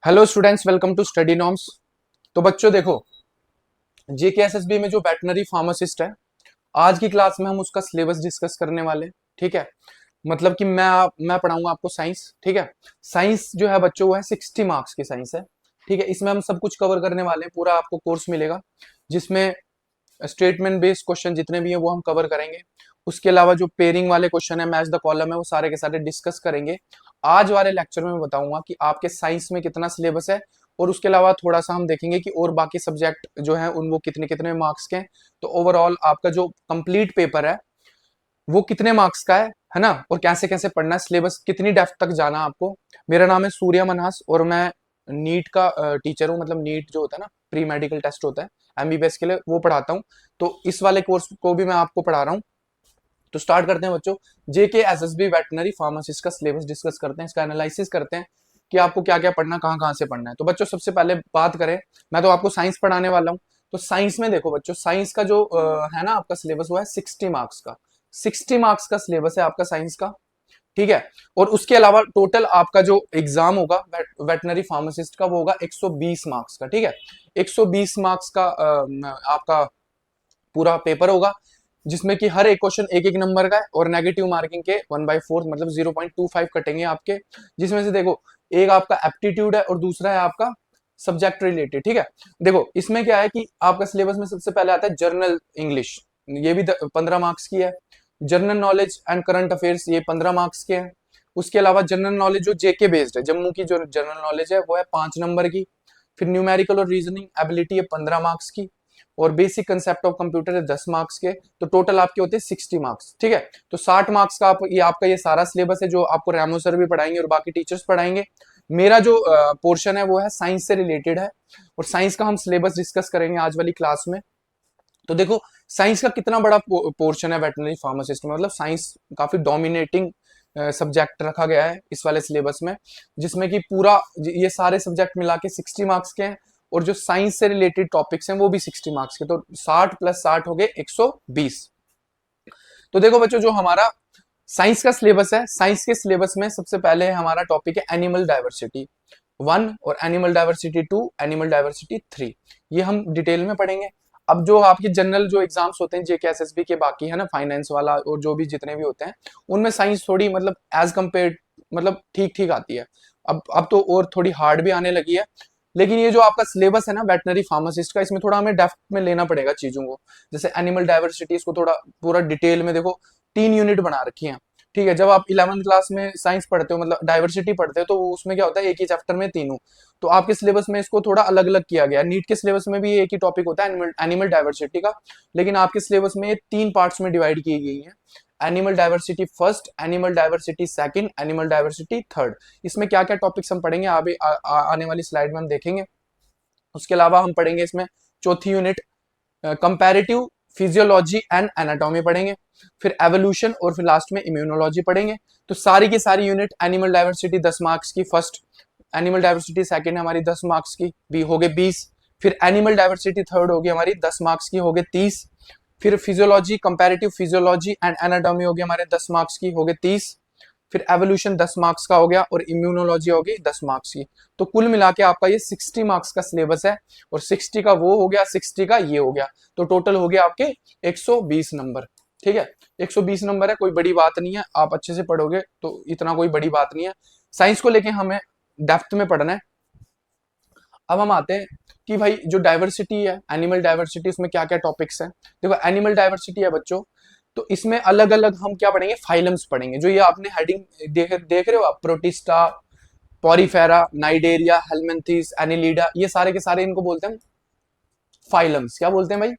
Hello students, welcome to study norms. तो बच्चों देखो, जेकेएसएसबी में जो वेटनरी फार्मासिस्ट है, आज की क्लास में हम उसका सिलेबस डिस्कस करने वाले हैं। ठीक है, मतलब कि मैं पढ़ाऊंगा आपको साइंस। ठीक है, साइंस जो है बच्चों वो है 60 मार्क्स की साइंस है। ठीक है, इसमें हम सब कुछ कवर करने वाले हैं, पूरा आपको कोर्स मिलेगा जिसमें स्टेटमेंट बेस्ड क्वेश्चन जितने भी हैं वो हम कवर करेंगे। उसके अलावा जो पेयरिंग वाले क्वेश्चन है, मैच द कॉलम है, वो सारे के सारे डिस्कस करेंगे। आज वाले लेक्चर में मैं बताऊंगा कि आपके साइंस में कितना सिलेबस है, और उसके अलावा थोड़ा सा हम देखेंगे कि और बाकी सब्जेक्ट जो है उन वो कितने कितने मार्क्स के हैं। तो ओवरऑल आपका जो कंप्लीट पेपर है वो कितने मार्क्स का है ना, और कैसे कैसे पढ़ना है, सिलेबस कितनी डेप्थ तक जाना है आपको। मेरा नाम है सूर्या मनहास और मैं नीट का टीचर हूँ। मतलब नीट जो होता है ना, प्री मेडिकल टेस्ट होता है एमबीबीएस के लिए, वो पढ़ाता हूँ। तो इस वाले कोर्स को भी मैं आपको पढ़ा रहा हूँ। तो स्टार्ट करते हैं बच्चों। जेके एसएसबी वेटनरी फार्मासिस्ट का सिलेबस डिस्कस करते हैं, इसका एनालिसिस करते हैं कि आपको क्या क्या पढ़ना, कहाँ कहाँ से पढ़ना है। तो बच्चों सबसे पहले बात करें, मैं तो आपको साइंस पढ़ाने वाला हूँ। तो साइंस में देखो बच्चों, साइंस का जो है ना आपका सिलेबस, वो है 60 मार्क्स का। 60 मार्क्स का सिलेबस है आपका साइंस का। ठीक है, और उसके अलावा टोटल आपका जो एग्जाम होगा वेटनरी फार्मासिस्ट का, वो होगा 120 मार्क्स का। ठीक है, 120 मार्क्स का आपका पूरा पेपर होगा, जिसमें कि हर एक क्वेश्चन एक एक नंबर का है, और नेगेटिव मार्किंग के 1/4 मतलब 0.25 कटेंगे आपके। जिसमें से देखो, एक आपका एप्टीट्यूड है और दूसरा है आपका सब्जेक्ट रिलेटेड। ठीक है, देखो इसमें क्या है कि आपका सिलेबस में सबसे पहले आता है जर्नल इंग्लिश, ये भी 15 मार्क्स की है। General knowledge and current affairs, ये 15 मार्क्स के हैं। उसके अलावा जनरल नॉलेज जो जेके बेस्ड है, जम्मू की जो जनरल नॉलेज है वो है 5 नंबर की। फिर न्यूमेरिकल और रीजनिंग एबिलिटी है 15 मार्क्स की, और बेसिक कंसेप्ट ऑफ कंप्यूटर है 10 मार्क्स के। तो टोटल आपके होते हैं 60 मार्क्स। ठीक है, तो 60 मार्क्स का आपका ये सारा सिलेबस है, जो आपको रामो सर भी पढ़ाएंगे और बाकी टीचर्स पढ़ाएंगे। मेरा जो पोर्शन है वो है साइंस से रिलेटेड है, और साइंस का हम सिलेबस डिस्कस करेंगे आज वाली क्लास में। तो देखो, साइंस का कितना बड़ा पोर्शन है वेटनरी फार्मासिस्ट में, मतलब साइंस काफी डोमिनेटिंग सब्जेक्ट रखा गया है इस वाले सिलेबस में, जिसमें कि पूरा ये सारे सब्जेक्ट मिला के 60 मार्क्स के हैं, और जो साइंस से रिलेटेड टॉपिक्स हैं वो भी 60 मार्क्स के। तो 60 + 60 हो गए 120। तो देखो बच्चों, जो हमारा साइंस का सिलेबस है, साइंस के सिलेबस में सबसे पहले हमारा टॉपिक है एनिमल डाइवर्सिटी 1 और एनिमल डाइवर्सिटी 2, एनिमल डाइवर्सिटी 3। ये हम डिटेल में पढ़ेंगे। अब जो आपके जनरल जो एग्जाम्स होते हैं जेकेएसएसबी के, बाकी है ना फाइनेंस वाला और जो भी जितने भी होते हैं, उनमें साइंस थोड़ी मतलब एज कंपेयर मतलब ठीक ठीक आती है। अब तो और थोड़ी हार्ड भी आने लगी है। लेकिन ये जो आपका सिलेबस है ना वेटनरी फार्मासिस्ट का, इसमें थोड़ा हमें डेप्थ में लेना पड़ेगा चीजों को। जैसे एनिमल डाइवर्सिटी, इसको थोड़ा पूरा डिटेल में देखो, 3 यूनिट बना रखी है। ठीक है, जब आप 11th क्लास में साइंस पढ़ते हो, मतलब डाइवर्सिटी पढ़ते हो, तो उसमें क्या होता है, एक ही चैप्टर में तीनों। तो आपके सिलेबस में इसको थोड़ा अलग अलग किया गया है। नीट के सिलेबस में भी एक ही टॉपिक होता है एनिमल डाइवर्सिटी का, लेकिन आपके सिलेबस में ये 3 पार्ट्स में डिवाइड की गई है। Animal diversity first, animal diversity second, animal diversity third. इसमें क्या क्या टॉपिक्स हम पढ़ेंगे आने वाली स्लाइड में हम देखेंगे। उसके अलावा हम पढ़ेंगे इसमें चौथी unit comparative physiology and anatomy पढ़ेंगे। फिर एवोल्यूशन, और फिर लास्ट में इम्यूनोलॉजी पढ़ेंगे। तो सारी की सारी यूनिट, एनिमल डाइवर्सिटी 10 मार्क्स की फर्स्ट, एनिमल डाइवर्सिटी सेकंड हमारी 10 मार्क्स की भी हो गए 20। फिर एनिमल डाइवर्सिटी थर्ड होगी हमारी 10 मार्क्स की, हो गए 30। फिर physiology, comparative physiology and anatomy होगी हमारे 10 मार्क्स की, हो गए 30। फिर एवोल्यूशन 10 मार्क्स का हो गया, और इम्यूनोलॉजी होगी 10 मार्क्स की। तो कुल मिला के आपका ये 60 मार्क्स का सिलेबस है, और 60 का वो हो गया, 60 का ये हो गया। तो टोटल हो गया आपके 120 नंबर। ठीक है, 120 नंबर है, कोई बड़ी बात नहीं है, आप अच्छे से पढ़ोगे तो इतना कोई बड़ी बात नहीं है। साइंस को लेके हमें डेप्थ में पढ़ना है। अब हम आते हैं कि भाई जो डाइवर्सिटी है, एनिमल डाइवर्सिटी, उसमें क्या क्या टॉपिक्स हैं। देखो एनिमल डाइवर्सिटी है बच्चों, तो इसमें अलग अलग हम क्या पढ़ेंगे, फाइलम्स पढ़ेंगे। जो ये आपने हेडिंग देख रहे हो आप, protista, Porifera, Cnidaria, helminths, Annelida, ये सारे के सारे इनको बोलते हैं फाइलम्स। क्या बोलते हैं भाई,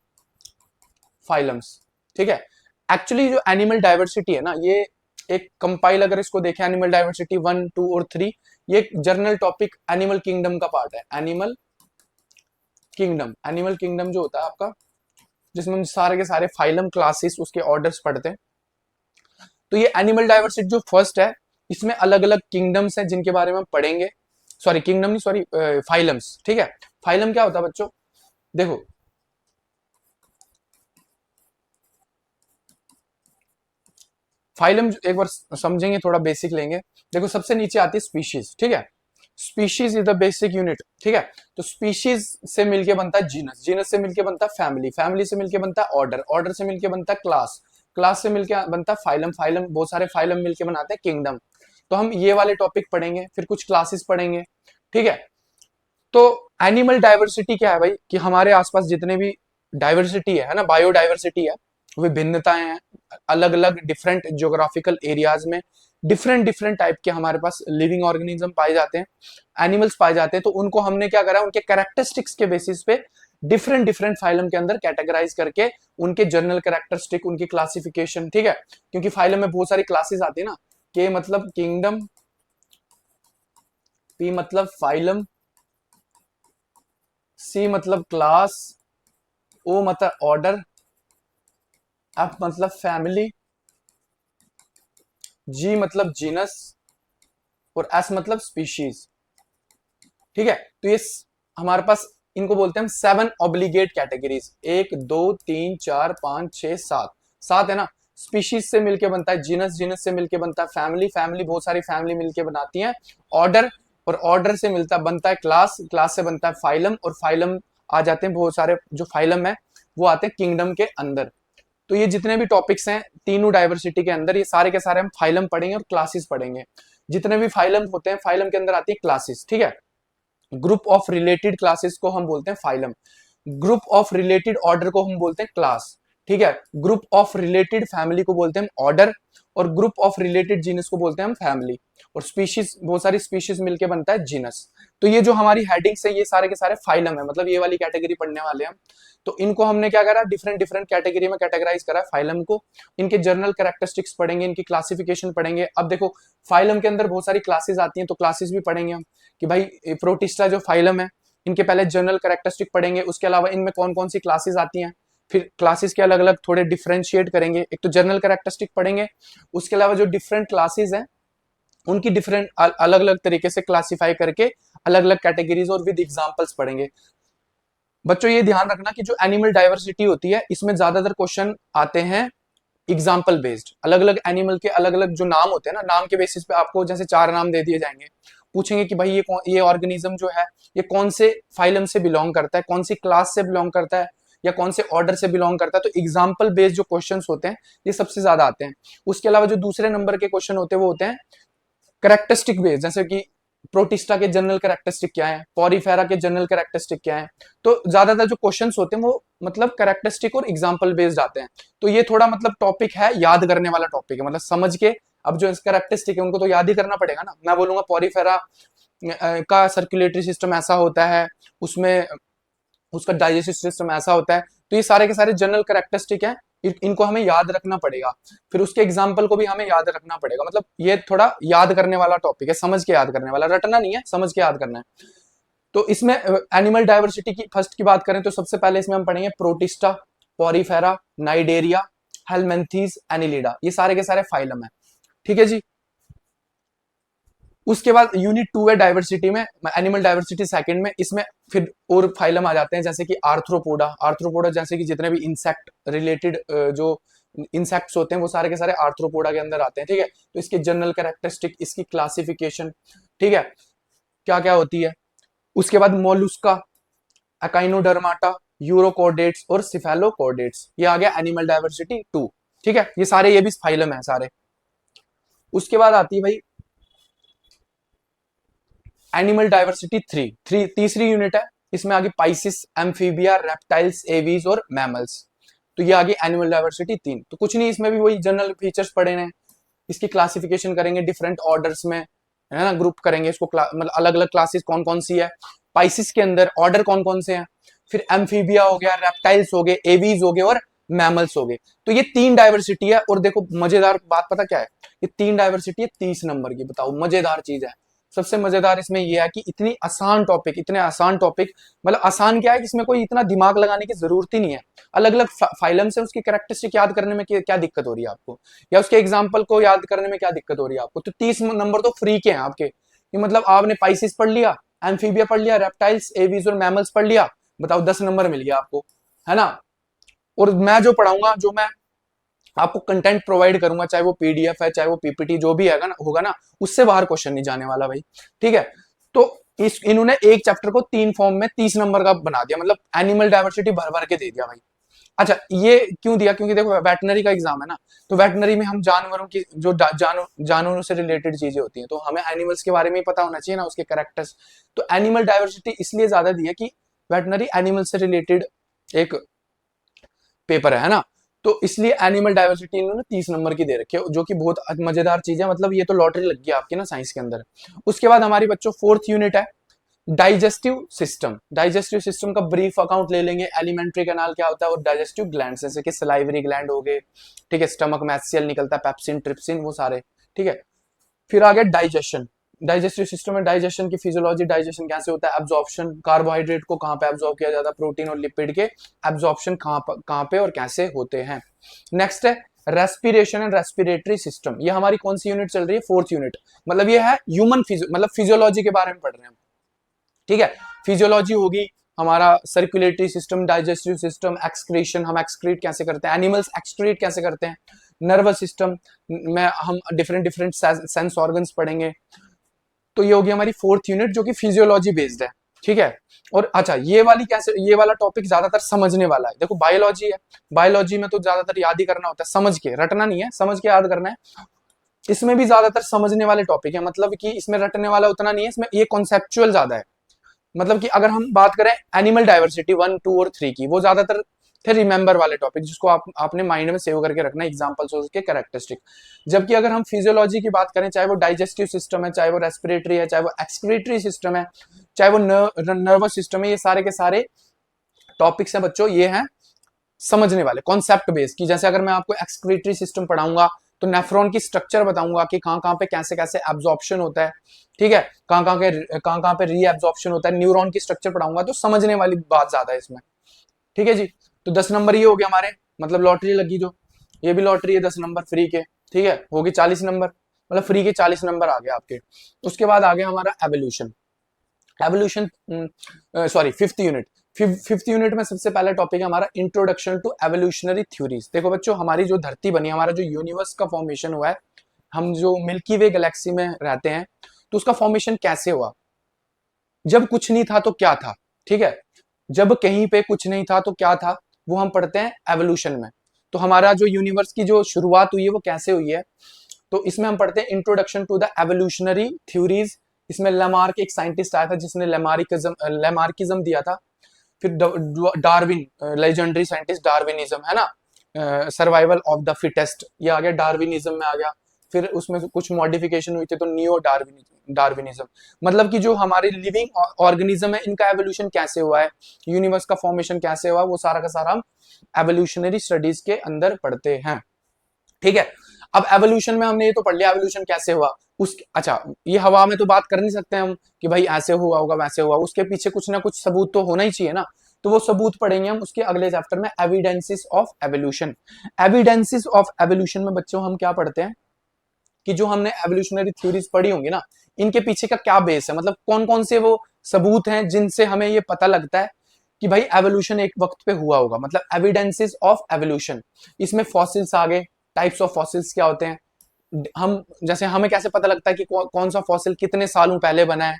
फाइलम्स। ठीक है, एक्चुअली जो एनिमल डाइवर्सिटी है ना, ये एक कंपाइल अगर इसको देखें, एनिमल डाइवर्सिटी 1, 2 और 3, ये एक जर्नल टॉपिक एनिमल किंगडम का पार्ट है। एनिमल किंगडम, एनिमल किंगडम जो होता है आपका, जिसमें हम सारे के सारे फाइलम, क्लासेस, उसके ऑर्डर्स पढ़ते हैं। तो ये एनिमल डाइवर्सिटी जो फर्स्ट है, इसमें अलग अलग किंगडम्स हैं जिनके बारे में हम पढ़ेंगे। सॉरी किंगडम नहीं, सॉरी फाइलम्स। ठीक है, फाइलम क्या होता है बच्चों, देखो फाइलम एक बार समझेंगे, थोड़ा बेसिक लेंगे। देखो सबसे नीचे आती है स्पीशीज। ठीक है, species is the basic unit, ठीक है। तो स्पीशीज से मिलके बनता है जीनस, जीनस से मिलके बनता है फैमिली, फैमिली से मिलके बनता है ऑर्डर, ऑर्डर से मिलके बनता है क्लास, क्लास से मिलके बनता है फाइलम, फाइलम बहुत सारे फाइलम मिलके बनाते हैं किंगडम। तो हम ये वाले टॉपिक पढ़ेंगे, फिर कुछ क्लासेस पढ़ेंगे, ठीक है। तो एनिमल डाइवर्सिटी क्या है भाई, कि हमारे आसपास जितने भी डाइवर्सिटी है ना, बायोडाइवर्सिटी है, विभिन्नताएं हैं, अलग अलग डिफरेंट ज्योग्राफिकल एरियाज में डिफरेंट डिफरेंट टाइप के हमारे पास लिविंग ऑर्गेनिज्म पाए जाते हैं, एनिमल्स पाए जाते हैं। तो उनको हमने क्या करा, उनके कैरेक्टरिस्टिक्स के बेसिस पे डिफरेंट डिफरेंट फाइलम के अंदर कैटेगराइज करके उनके जनरल कैरेक्टरिस्टिक, उनकी क्लासिफिकेशन, ठीक है। क्योंकि फाइलम में बहुत सारी क्लासेस आती है ना, के मतलब किंगडम, पी मतलब फाइलम, सी मतलब क्लास, ओ मतलब ऑर्डर, एफ मतलब फैमिली, जी मतलब जीनस और एस मतलब स्पीशीज, ठीक है। तो ये हमारे पास इनको बोलते हैं हम 7 ऑब्लिगेट कैटेगरीज, 1 2 3 4 5 6 7, 7 है ना। स्पीशीज से मिलके बनता है जीनस, जीनस से मिलके बनता है फैमिली, फैमिली बहुत सारी फैमिली मिलके बनाती है ऑर्डर, और ऑर्डर से मिलता बनता है क्लास, क्लास से बनता है फाइलम, और फाइलम आ जाते हैं बहुत सारे जो फाइलम है वो आते हैं किंगडम के अंदर। तो ये जितने भी टॉपिक्स हैं तीनों डाइवर्सिटी के अंदर, ये सारे के सारे हम फाइलम पढ़ेंगे और क्लासेस पढ़ेंगे। जितने भी फाइलम होते हैं, फाइलम के अंदर आती है क्लासेस, ठीक है। ग्रुप ऑफ रिलेटेड क्लासेस को हम बोलते हैं phylum, group of related order को हम बोलते हैं क्लास, ठीक है। ग्रुप ऑफ रिलेटेड फैमिली को बोलते हैं ऑर्डर, और ग्रुप ऑफ रिलेटेड जीनस को बोलते हैं हम फैमिली, और स्पीशीज बहुत सारी स्पीशीज मिलके बनता है जीनस। तो ये जो हमारी हेडिंग्स है ये सारे के सारे फाइलम है, मतलब ये वाली कैटेगरी पढ़ने वाले हम। तो इनको हमने क्या करा, डिफरेंट डिफरेंट कैटेगरी में कैटेगराइज करा फाइलम को, इनके जर्नल कैरेक्टरिस्टिक्स पढ़ेंगे, इनकी क्लासिफिकेशन पढ़ेंगे। अब देखो फाइलम के अंदर बहुत सारी क्लासेस आती हैं, तो क्लासेस भी पढ़ेंगे हम, कि भाई प्रोटिस्टा जो फाइलम है इनके पहले जनरल कैरेक्टरिस्टिक पढ़ेंगे, उसके अलावा इनमें कौन कौन सी क्लासेस आती हैं, फिर क्लासेस के अलग अलग थोड़े डिफरेंशिएट करेंगे। एक तो जनरल कैरेक्टरिस्टिक पढ़ेंगे, उसके अलावा जो डिफरेंट क्लासेस हैं उनकी डिफरेंट अलग अलग तरीके से क्लासिफाई करके अलग अलग कैटेगरीज और विद एग्जांपल्स पढ़ेंगे। बच्चों ये ध्यान रखना कि जो एनिमल डाइवर्सिटी होती है इसमें ज्यादातर क्वेश्चन आते हैं एग्जाम्पल बेस्ड, अलग अलग एनिमल के अलग अलग जो नाम होते हैं ना, नाम के बेसिस पे आपको जैसे 4 नाम दे दिए जाएंगे, पूछेंगे कि भाई ये ऑर्गेनिज्म जो है ये कौन से फाइलम से बिलोंग करता है, कौन सी क्लास से बिलोंग करता है, या कौन से ऑर्डर से बिलोंग करता है। तो एग्जाम्पल बेस्ड जो क्वेश्चंस होते हैं ये सबसे ज्यादा आते हैं। उसके अलावा जो दूसरे नंबर के क्वेश्चन होते हैं वो होते हैं करेक्टरिस्टिक बेस्ड, जैसे कि प्रोटिस्टा के जनरल कैरेक्टरिस्टिक क्या है, पॉरीफेरा के जनरल कैरेक्टरिस्टिक क्या है। तो ज्यादातर जो क्वेश्चंस होते हैं वो मतलब कैरेक्टरिस्टिक और एग्जांपल बेस्ड आते हैं। तो ये थोड़ा मतलब टॉपिक है, याद करने वाला टॉपिक है, मतलब समझ के अब जो कैरेक्टरिस्टिक है उनको तो याद ही करना पड़ेगा ना। मैं बोलूंगा पॉरीफेरा का सर्कुलेटरी सिस्टम ऐसा होता है, उसमें उसका डाइजेस्टिव सिस्टम ऐसा होता है। तो ये सारे के सारे जनरल कैरेक्टरिस्टिक है, इनको हमें याद रखना पड़ेगा, फिर उसके एग्जाम्पल को भी हमें याद रखना पड़ेगा। मतलब ये थोड़ा याद करने वाला टॉपिक है, समझ के याद करने वाला, रटना नहीं है, समझ के याद करना है। तो इसमें एनिमल डाइवर्सिटी की फर्स्ट की बात करें तो सबसे पहले इसमें हम पढ़ेंगे protista, Porifera, Cnidaria, Helminthes, Annelida, ये सारे के सारे फाइलम है, ठीक है जी। उसके बाद यूनिट 2 है डाइवर्सिटी में, एनिमल डाइवर्सिटी सेकंड में, इसमें फिर और फाइलम आ जाते हैं जैसे कि आर्थ्रोपोडा, आर्थ्रोपोडा जैसे कि जितने भी इंसेक्ट रिलेटेड जो इंसेक्ट्स होते हैं वो सारे के सारे आर्थ्रोपोडा के अंदर आते हैं, ठीक है। तो इसके जनरल कैरेक्टरिस्टिक, इसकी क्लासिफिकेशन, ठीक है, क्या क्या होती है। उसके बाद मोलुस्का, अकाइनोडर्माटा, यूरोकोर्डेट्स और सिफेलोकोर्डेट्स, ये आ गया एनिमल डाइवर्सिटी 2, ठीक है। ये सारे ये भी फाइलम है सारे। उसके बाद आती है भाई एनिमल डाइवर्सिटी 3, तीसरी यूनिट है, इसमें आगे पाइसिस, एम्फीबिया, रेप्टाइल्स, एवीज और मैमल्स। तो ये आगे एनिमल डाइवर्सिटी 3। तो कुछ नहीं, इसमें भी वही जनरल फीचर्स पढ़े हैं, इसकी क्लासिफिकेशन करेंगे डिफरेंट ऑर्डर्स में, है ना, ग्रुप करेंगे इसको, मतलब अलग अलग क्लासेस कौन कौन सी है, पाइसिस के अंदर ऑर्डर कौन कौन से हैं, फिर एम्फीबिया हो गया, रेप्टाइल्स हो गए, एवीज हो गए और मैमल्स हो गए। तो ये 3 डाइवर्सिटी है। और देखो मजेदार बात पता क्या है, ये 3 डाइवर्सिटी है 30 नंबर की, बताओ मजेदार चीज है। सबसे मजेदार इसमें यह है कि इतनी आसान टॉपिक, इतने आसान टॉपिक, मतलब आसान क्या है कि इसमें कोई इतना दिमाग लगाने की जरूरत ही नहीं है। अलग अलग फाइलम से उसकी कैरेक्टरिस्टिक याद करने में क्या दिक्कत हो रही है आपको, या उसके एग्जाम्पल को याद करने में क्या दिक्कत हो रही है आपको। तो 30 नंबर तो फ्री के हैं आपके, कि मतलब आपने पाइसिस पढ़ लिया, एम्फीबिया पढ़ लिया, रेप्टाइल्स, एवीज और मैमल्स पढ़ लिया, बताओ 10 नंबर मिल गया आपको, है ना। और मैं जो पढ़ाऊंगा, जो मैं आपको कंटेंट प्रोवाइड करूंगा, चाहे वो पीडीएफ है चाहे वो पीपीटी जो भी है ना होगा ना, उससे बाहर क्वेश्चन नहीं जाने वाला भाई, ठीक है। तो इस इन्होंने एक चैप्टर को 3 फॉर्म में 30 नंबर का बना दिया, मतलब एनिमल डाइवर्सिटी भर भर के दे दिया भाई। अच्छा, ये क्यों दिया? क्योंकि देखो वेटनरी का एग्जाम है ना, तो वेटनरी में हम जानवरों की जो जानवरों से रिलेटेड चीजें होती हैं, तो हमें एनिमल्स के बारे में ही पता होना चाहिए ना, उसके कैरेक्टर्स। तो एनिमल डाइवर्सिटी इसलिए ज्यादा दी है कि वेटनरी एनिमल से रिलेटेड एक पेपर है ना, तो इसलिए एनिमल डाइवर्सिटी इन्होंने 30 नंबर की दे रखी है, जो कि बहुत मजेदार चीज है, मतलब ये तो लॉटरी लग गई आपकी ना साइंस के अंदर। उसके बाद हमारी बच्चों 4th यूनिट है डाइजेस्टिव सिस्टम। डाइजेस्टिव सिस्टम का ब्रीफ अकाउंट ले लेंगे, एलिमेंट्री कैनाल क्या होता है और डाइजेस्टिव ग्लैंड, जैसे कि सलाइवरी ग्लैंड हो गए, ठीक है, स्टमक में HCl निकलता है, पेप्सिन, ट्रिप्सिन, वो सारे, ठीक है। फिर आ गया डाइजेशन। डाइजेस्टिव सिस्टम में डाइजेशन की फिजियोलॉजी, डाइजेशन कैसे होता है, एब्जॉर्प्शन, कार्बोहाइड्रेट को कहाँ पे एब्जॉर्ब किया जाता है, प्रोटीन और लिपिड के एब्जॉर्प्शन कहाँ पे और कैसे होते हैं। नेक्स्ट है रेस्पिरेशन एंड रेस्पिरेटरी सिस्टम। ये हमारी कौन सी यूनिट चल रही है? 4th यूनिट, मतलब ये है ह्यूमन मतलब फिजियोलॉजी के बारे में पढ़ रहे हैं, ठीक है। फिजियोलॉजी होगी हमारा circulatory system, digestive system, excretion, हम एक्सक्रीट कैसे करते हैं, एनिमल्स एक्सक्रीट कैसे करते हैं, नर्वस सिस्टम में हम डिफरेंट डिफरेंट सेंस ऑर्गन्स पढ़ेंगे। तो ये होगी हमारी 4th यूनिट जो कि फिजियोलॉजी बेस्ड है, ठीक है। और अच्छा, ये वाली कैसे, ये वाला टॉपिक ज्यादातर समझने वाला है। देखो बायोलॉजी है, बायोलॉजी में तो ज्यादातर याद ही करना होता है, समझ के, रटना नहीं है, समझ के याद करना है। इसमें भी ज्यादातर समझने वाले टॉपिक है, मतलब कि इसमें रटने वाला उतना नहीं है, इसमें ये कॉन्सेप्चुअल ज्यादा है। मतलब कि अगर हम बात करें एनिमल डाइवर्सिटी 1, 2 और 3 की, वो ज्यादातर थे रिमेंबर वाले टॉपिक, जिसको आपने माइंड में सेव करके रखना, एग्जांपल्स और उसके कैरेक्टरिस्टिक। जबकि अगर हम फिजियोलॉजी की बात करें, चाहे वो डाइजेस्टिव सिस्टम है, चाहे वो रेस्पिरेटरी है, चाहे वो एक्सक्रीटरी सिस्टम है, चाहे वो नर्वस सिस्टम है, ये सारे के सारे टॉपिक्स हैं बच्चों, ये हैं समझने वाले, कॉन्सेप्ट बेस्ड। की जैसे अगर मैं आपको एक्सक्रीटरी सिस्टम पढ़ाऊंगा तो नेफ्रॉन की स्ट्रक्चर बताऊंगा कि कहाँ पे कैसे कैसे एब्जॉर्प्शन होता है, ठीक है, कहाँ पे री एब्जॉर्प्शन होता है, न्यूरॉन की स्ट्रक्चर पढ़ाऊंगा, तो समझने वाली बात ज्यादा है इसमें, ठीक है जी। तो 10 नंबर ये हो गया हमारे, मतलब लॉटरी लगी जो, ये भी लॉटरी है, 10 नंबर फ्री के, ठीक है, होगी 40 नंबर, मतलब फ्री के 40 नंबर आ गए आपके। उसके बाद आ गया हमारा evolution. Evolution, sorry, 5th unit. 5th unit में सबसे पहला टॉपिक है हमारा इंट्रोडक्शन टू एवोल्यूशनरी थ्योरीज। देखो बच्चों, हमारी जो धरती बनी, हमारा जो यूनिवर्स का फॉर्मेशन हुआ है, हम जो मिल्की वे गैलेक्सी में रहते हैं, तो उसका फॉर्मेशन कैसे हुआ? जब कुछ नहीं था तो क्या था, ठीक है, जब कहीं पे कुछ नहीं था तो क्या था, वो हम पढ़ते हैं एवोल्यूशन में। तो हमारा जो यूनिवर्स की जो शुरुआत हुई है वो कैसे हुई है, तो इसमें हम पढ़ते हैं introduction to the evolutionary theories. इसमें लेमार्क एक साइंटिस्ट आया था जिसने लेमार्किज्म दिया था। फिर डार्विन, लेजेंडरी साइंटिस्ट, डार्विनिज्म है ना, सर्वाइवल ऑफ द फिटेस्ट, ये आ गया, डार्विनिज्म में आ गया। फिर उसमें कुछ मॉडिफिकेशन हुई थी, तो नियो डार्विनिज्म, मतलब कि जो हमारे लिविंग ऑर्गेनिज्म है, इनका एवोल्यूशन कैसे हुआ है, यूनिवर्स का फॉर्मेशन कैसे हुआ, वो सारा का सारा हम एवोल्यूशनरी स्टडीज के अंदर पढ़ते हैं, ठीक है। अब एवोल्यूशन में हमने ये तो पढ़ लिया एवोल्यूशन कैसे हुआ, उस अच्छा, ये हवा में तो बात कर नहीं सकते हम कि भाई ऐसे हुआ होगा वैसे हुआ, उसके पीछे कुछ ना कुछ सबूत तो होना ही चाहिए ना, तो वो सबूत पढ़ेंगे हम उसके अगले चैप्टर में, evidences of evolution. Evidences of evolution में बच्चों हम क्या पढ़ते हैं कि जो हमने एवोल्यूशनरी थ्योरीज पढ़ी होंगी ना, इनके पीछे का क्या बेस है, मतलब कौन कौन से वो सबूत हैं जिनसे हमें ये पता लगता है कि भाई एवोल्यूशन एक वक्त पे हुआ होगा, मतलब एविडेंसेस ऑफ एवोल्यूशन। इसमें फॉसिल्स आ गए, टाइप्स ऑफ फॉसिल्स क्या होते हैं, हम जैसे हमें कैसे पता लगता है कि कौन सा फॉसिल कितने सालों पहले बना है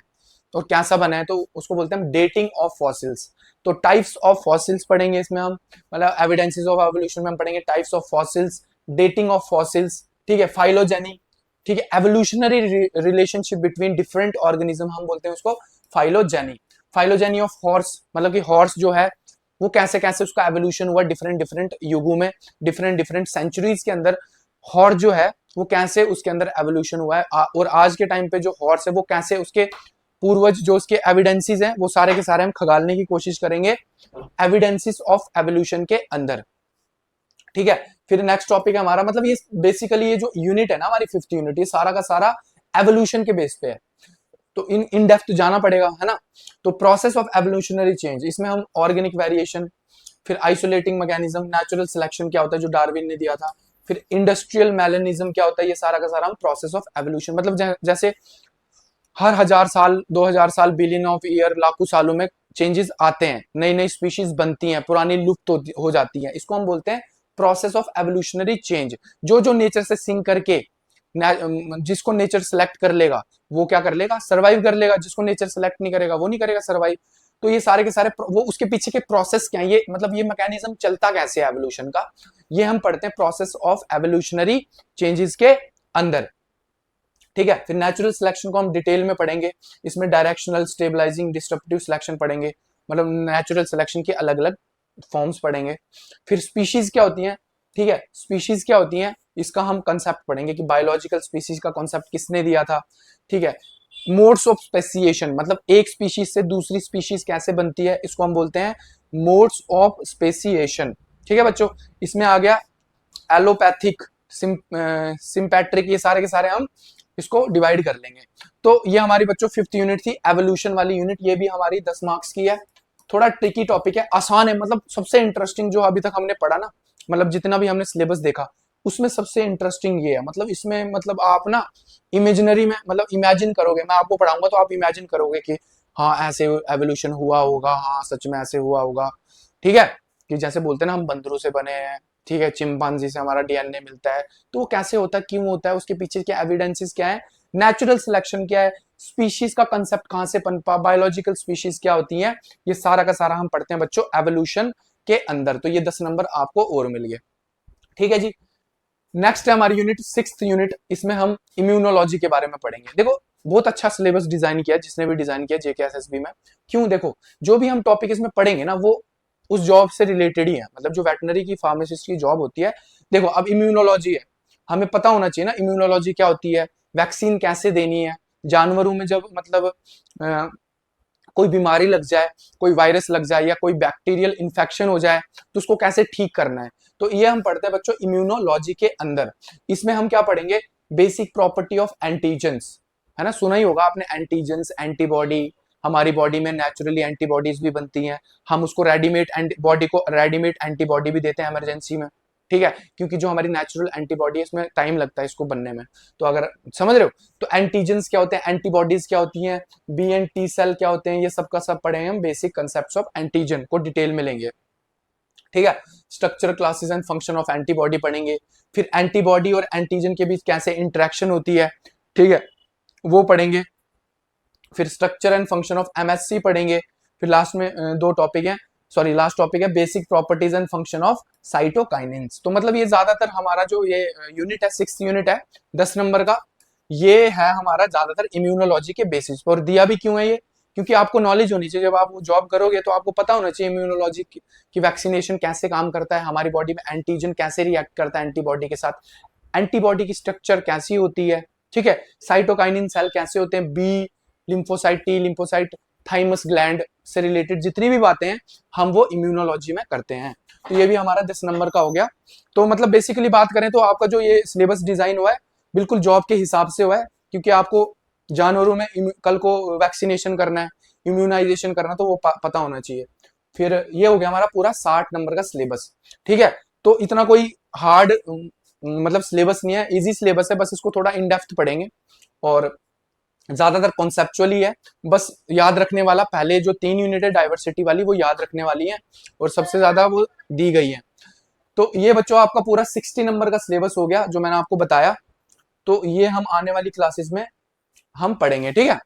और कैसा बना है, तो उसको बोलते हैं हम डेटिंग ऑफ फॉसिल्स। तो टाइप्स ऑफ फॉसिल्स पढ़ेंगे इसमें हम, मतलब एविडेंसेस ऑफ एवोल्यूशन में हम पढ़ेंगे types of fossils, dating of fossils, ठीक है, फाइलोजेनी, ठीक है, evolutionary relationship between different organism, हम बोलते हैं उसको फाइलोजेनी। फाइलोजेनी ऑफ हॉर्स, मतलब कि हॉर्स जो है वो कैसे कैसे उसका एवोल्यूशन हुआ डिफरेंट डिफरेंट युगों में, डिफरेंट डिफरेंट सेंचुरीज के अंदर हॉर्स जो है वो कैसे उसके अंदर एवोल्यूशन हुआ है, और आज के टाइम पे जो हॉर्स है वो कैसे उसके पूर्वज जो उसके एविडेंसेस हैं वो सारे के सारे हम खगालने की कोशिश करेंगे एविडेंसेस ऑफ एवोल्यूशन के अंदर, ठीक है। फिर नेक्स्ट टॉपिक है हमारा, मतलब ये बेसिकली ये जो यूनिट है ना हमारी 5th यूनिट, ये सारा का सारा एवोल्यूशन के बेस पे है, तो इन डेप्थ जाना पड़ेगा, है ना। तो प्रोसेस ऑफ एवोल्यूशनरी चेंज, इसमें हम ऑर्गेनिक वेरिएशन, फिर आइसोलेटिंग मैकेनिज्म, नेचुरल सिलेक्शन क्या होता है जो डार्विन ने दिया था, फिर इंडस्ट्रियल मैलेनिज्म क्या होता है, ये सारा का सारा हम प्रोसेस ऑफ एवोल्यूशन, मतलब जैसे हर 1000 साल, 2000 साल, बिलियन ऑफ ईयर, लाखों सालों में चेंजेस आते हैं, नई नई स्पीशीज बनती हैं, पुरानी लुप्त हो जाती हैं, इसको हम बोलते हैं प्रोसेस ऑफ एवोल्यूशनरी चेंज। जो जो नेचर से सिंक करके जिसको नेचर सेलेक्ट कर लेगा वो क्या कर लेगा, सर्वाइव कर लेगा, जिसको नेचर सेलेक्ट नहीं करेगा वो नहीं करेगा सर्वाइव। तो ये सारे के सारे वो उसके पीछे के प्रोसेस क्या है, ये मतलब ये मैकेनिज्म चलता कैसे है एवोल्यूशन का, ये हम पढ़ते हैं प्रोसेस ऑफ एवोल्यूशनरी चेंजेस के अंदर। ठीक है, फिर नेचुरल सिलेक्शन को हम डिटेल में पढ़ेंगे, इसमें डायरेक्शनल, स्टेबलाइजिंग, डिस्ट्रप्टिव सिलेक्शन पढ़ेंगे, मतलब नेचुरल सिलेक्शन के अलग अलग फॉर्म्स पढ़ेंगे। फिर स्पीशीज क्या होती हैं, ठीक है, स्पीशीज क्या होती हैं इसका हम कंसेप्ट पढ़ेंगे कि बायोलॉजिकल स्पीशीज का कॉन्सेप्ट किसने दिया था। ठीक है, मोड्स ऑफ स्पेसिएशन, मतलब एक स्पीशीज से दूसरी स्पीशीज कैसे बनती है, इसको हम बोलते हैं मोड्स ऑफ स्पेसिएशन। ठीक है बच्चों, इसमें आ गया एलोपैथिक, सिंपैट्रिक, ये सारे के सारे हम इसको डिवाइड कर लेंगे। तो ये हमारी बच्चों 5th यूनिट थी, एवोल्यूशन वाली यूनिट, ये भी हमारी 10 मार्क्स की है। थोड़ा ट्रिकी टॉपिक है, आसान है, मतलब सबसे इंटरेस्टिंग जो अभी तक हमने पढ़ा ना, मतलब जितना भी हमने सिलेबस देखा उसमें सबसे इंटरेस्टिंग ये है, मतलब इसमें मतलब आप ना इमेजिनरी में मतलब इमेजिन करोगे, मैं आपको पढ़ाऊंगा तो आप इमेजिन करोगे कि हाँ ऐसे एवोल्यूशन हुआ होगा, हाँ सच में ऐसे हुआ होगा। ठीक है, कि जैसे बोलते हैं ना हम बंदरों से बने हैं, ठीक है, चिंपांजी से हमारा डीएनए मिलता है, तो वो कैसे होता है, क्यों होता है, उसके पीछे क्या एविडेंसेस क्या है, नेचुरल सिलेक्शन क्या है, स्पीशीज का कंसेप्ट कहां से पनपा, बायोलॉजिकल स्पीशीज क्या होती हैं, ये सारा का सारा हम पढ़ते हैं बच्चों एवोल्यूशन के अंदर। तो ये 10 नंबर आपको और मिल गए। ठीक है जी, नेक्स्ट है हमारी यूनिट 6th यूनिट, इसमें हम इम्यूनोलॉजी के बारे में पढ़ेंगे। देखो बहुत अच्छा सिलेबस डिजाइन किया जिसने भी डिजाइन किया जेकेएसएसबी में। क्यों, देखो जो भी हम टॉपिक इसमें पढ़ेंगे ना वो उस जॉब से रिलेटेड ही है, मतलब जो वेटनरी की फार्मासिस्ट की जॉब होती है। देखो अब इम्यूनोलॉजी है, हमें पता होना चाहिए ना इम्यूनोलॉजी क्या होती है, वैक्सीन कैसे देनी है, जानवरों में जब मतलब कोई बीमारी लग जाए, कोई वायरस लग जाए या कोई बैक्टीरियल इन्फेक्शन हो जाए तो उसको कैसे ठीक करना है, तो ये हम पढ़ते हैं बच्चों इम्यूनोलॉजी के अंदर। इसमें हम क्या पढ़ेंगे, बेसिक प्रॉपर्टी ऑफ एंटीजेंस, है ना, सुना ही होगा आपने एंटीजेंस, एंटीबॉडी, हमारी बॉडी में नेचुरली एंटीबॉडीज भी बनती हैं, हम उसको रेडीमेड बॉडी को रेडीमेड एंटीबॉडी भी देते हैं इमरजेंसी में। ठीक है, क्योंकि जो हमारी नेचुरल एंटीबॉडी है इसमें टाइम लगता है इसको बनने में, तो अगर समझ रहे हो तो एंटीजेंस क्या होते हैं, एंटीबॉडीज क्या होती हैं, बी एंड टी सेल क्या होते हैं, ये सब का सब पढ़े हम, बेसिक कंसेप्ट ऑफ एंटीजन को डिटेल में लेंगे। ठीक है, structure, classes and function of antibody पढ़ेंगे, फिर एंटीबॉडी और एंटीजन के बीच कैसे इंटरेक्शन होती है, ठीक है, वो पढ़ेंगे, फिर structure and function of MSc पढ़ेंगे, फिर लास्ट में दो टॉपिक है, सॉरी लास्ट टॉपिक है basic properties and function of cytokinins. तो मतलब ये ज्यादातर हमारा जो ये यूनिट है 6th यूनिट है 10 नंबर का, ये है हमारा ज्यादातर इम्यूनोलॉजी के बेसिस पर। और दिया भी क्यों है ये, क्योंकि आपको नॉलेज होनी चाहिए, जब आप वो जॉब करोगे तो आपको पता होना चाहिए इम्यूनोलॉजी की वैक्सीनेशन कैसे काम करता है, हमारी बॉडी में एंटीजन कैसे रिएक्ट करता है एंटीबॉडी के साथ, एंटीबॉडी की स्ट्रक्चर कैसी होती है, ठीक है, साइटोकाइनिन सेल कैसे होते हैं, B lymphocyte, T lymphocyte, thymus gland से रिलेटेड जितनी भी बातें हैं हम वो इम्यूनोलॉजी में करते हैं। तो ये भी हमारा 10 नंबर का हो गया। तो मतलब बेसिकली बात करें तो आपका जो ये सिलेबस डिजाइन हुआ है बिल्कुल जॉब के हिसाब से हुआ है, क्योंकि आपको जानवरों में कल को वैक्सीनेशन करना है, इम्यूनाइजेशन करना, तो वो पता होना चाहिए। फिर ये हो गया हमारा पूरा 60 नंबर का सिलेबस। ठीक है, तो इतना कोई हार्ड मतलब सिलेबस नहीं है, इजी सिलेबस है, बस इसको थोड़ा इन डेप्थ पढ़ेंगे और ज्यादातर कॉन्सेप्चुअली है। बस याद रखने वाला पहले जो 3 यूनिट है डाइवर्सिटी वाली वो याद रखने वाली है और सबसे ज्यादा वो दी गई है। तो ये बच्चों आपका पूरा 60 नंबर का सिलेबस हो गया जो मैंने आपको बताया। तो ये हम आने वाली क्लासेस में हम पढ़ेंगे, ठीक है।